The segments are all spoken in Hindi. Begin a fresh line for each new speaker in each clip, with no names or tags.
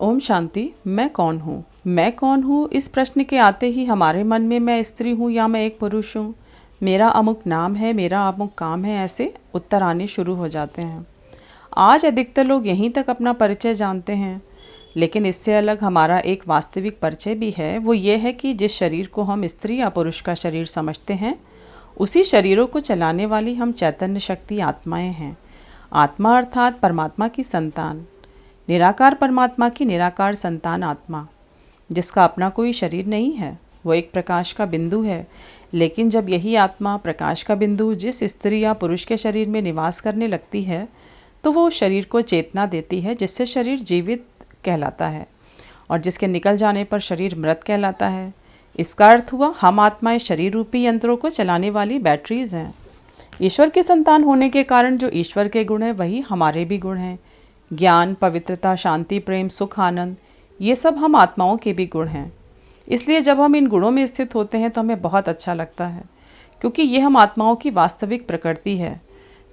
ओम शांति। मैं कौन हूँ? मैं कौन हूँ इस प्रश्न के आते ही हमारे मन में मैं स्त्री हूँ या मैं एक पुरुष हूँ, मेरा अमुक नाम है, मेरा अमुक काम है, ऐसे उत्तर आने शुरू हो जाते हैं। आज अधिकतर लोग यहीं तक अपना परिचय जानते हैं, लेकिन इससे अलग हमारा एक वास्तविक परिचय भी है। वो ये है कि जिस शरीर को हम स्त्री या पुरुष का शरीर समझते हैं, उसी शरीरों को चलाने वाली हम चैतन्य शक्ति आत्माएं हैं। आत्मा अर्थात परमात्मा की संतान, निराकार परमात्मा की निराकार संतान आत्मा, जिसका अपना कोई शरीर नहीं है। वो एक प्रकाश का बिंदु है। लेकिन जब यही आत्मा प्रकाश का बिंदु जिस स्त्री या पुरुष के शरीर में निवास करने लगती है, तो वो शरीर को चेतना देती है, जिससे शरीर जीवित कहलाता है और जिसके निकल जाने पर शरीर मृत कहलाता है। इसका अर्थ हुआ हम आत्माएं शरीर रूपी यंत्रों को चलाने वाली बैटरीज हैं। ईश्वर की संतान होने के कारण जो ईश्वर के गुण हैं वही हमारे भी गुण हैं। ज्ञान, पवित्रता, शांति, प्रेम, सुख, आनंद, ये सब हम आत्माओं के भी गुण हैं। इसलिए जब हम इन गुणों में स्थित होते हैं तो हमें बहुत अच्छा लगता है, क्योंकि ये हम आत्माओं की वास्तविक प्रकृति है।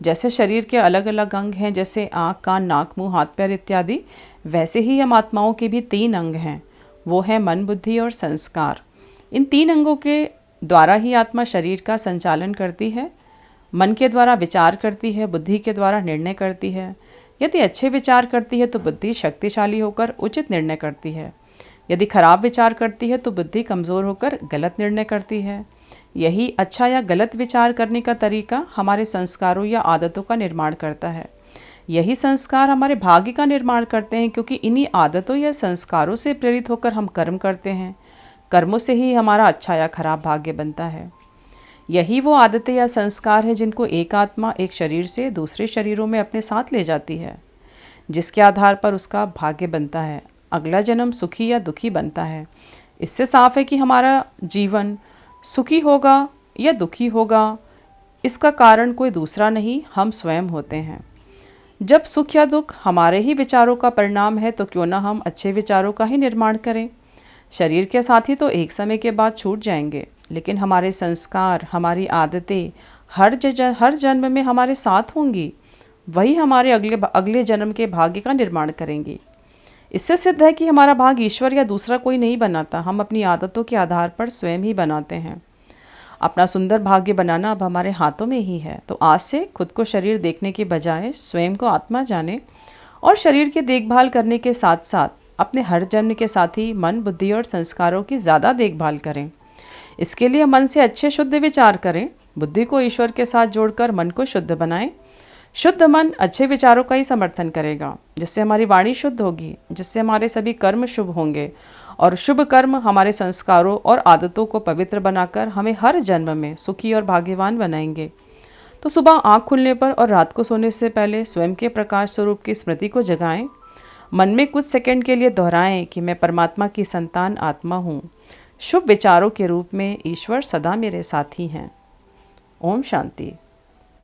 जैसे शरीर के अलग अलग अंग हैं, जैसे आँख, कान, नाक, मुँह, हाथ, पैर इत्यादि, वैसे ही हम आत्माओं के भी 3 अंग हैं। वो है मन, बुद्धि और संस्कार। इन 3 अंगों के द्वारा ही आत्मा शरीर का संचालन करती है। मन के द्वारा विचार करती है, बुद्धि के द्वारा निर्णय करती है। यदि अच्छे विचार करती है तो बुद्धि शक्तिशाली होकर उचित निर्णय करती है। यदि खराब विचार करती है तो बुद्धि कमज़ोर होकर गलत निर्णय करती है। यही अच्छा या गलत विचार करने का तरीका हमारे संस्कारों या आदतों का निर्माण करता है। यही संस्कार हमारे भाग्य का निर्माण करते हैं, क्योंकि इन्हीं आदतों या संस्कारों से प्रेरित होकर हम कर्म करते हैं। कर्मों से ही हमारा अच्छा या खराब भाग्य बनता है। यही वो आदतें या संस्कार हैं जिनको एक आत्मा एक शरीर से दूसरे शरीरों में अपने साथ ले जाती है, जिसके आधार पर उसका भाग्य बनता है। अगला जन्म सुखी या दुखी बनता है। इससे साफ है कि हमारा जीवन सुखी होगा या दुखी होगा, इसका कारण कोई दूसरा नहीं, हम स्वयं होते हैं। जब सुख या दुख हमारे ही विचारों का परिणाम है, तो क्यों ना हम अच्छे विचारों का ही निर्माण करें। शरीर के साथी तो एक समय के बाद छूट जाएंगे, लेकिन हमारे संस्कार, हमारी आदतें हर जन्म में हमारे साथ होंगी। वही हमारे अगले जन्म के भाग्य का निर्माण करेंगी। इससे सिद्ध है कि हमारा भाग्य ईश्वर या दूसरा कोई नहीं बनाता, हम अपनी आदतों के आधार पर स्वयं ही बनाते हैं। अपना सुंदर भाग्य बनाना अब हमारे हाथों में ही है। तो आज से खुद को शरीर देखने के बजाय स्वयं को आत्मा जाने और शरीर की देखभाल करने के साथ साथ अपने हर जन्म के साथी मन, बुद्धि और संस्कारों की ज़्यादा देखभाल करें। इसके लिए मन से अच्छे शुद्ध विचार करें, बुद्धि को ईश्वर के साथ जोड़कर मन को शुद्ध बनाएं। शुद्ध मन अच्छे विचारों का ही समर्थन करेगा, जिससे हमारी वाणी शुद्ध होगी, जिससे हमारे सभी कर्म शुभ होंगे और शुभ कर्म हमारे संस्कारों और आदतों को पवित्र बनाकर हमें हर जन्म में सुखी और भाग्यवान बनाएंगे। तो सुबह आँख खुलने पर और रात को सोने से पहले स्वयं के प्रकाश स्वरूप की स्मृति को जगाएं। मन में कुछ सेकंड के लिए दोहराएं कि मैं परमात्मा की संतान आत्मा हूँ। शुभ विचारों के रूप में ईश्वर सदा मेरे साथी हैं। ओम शांति।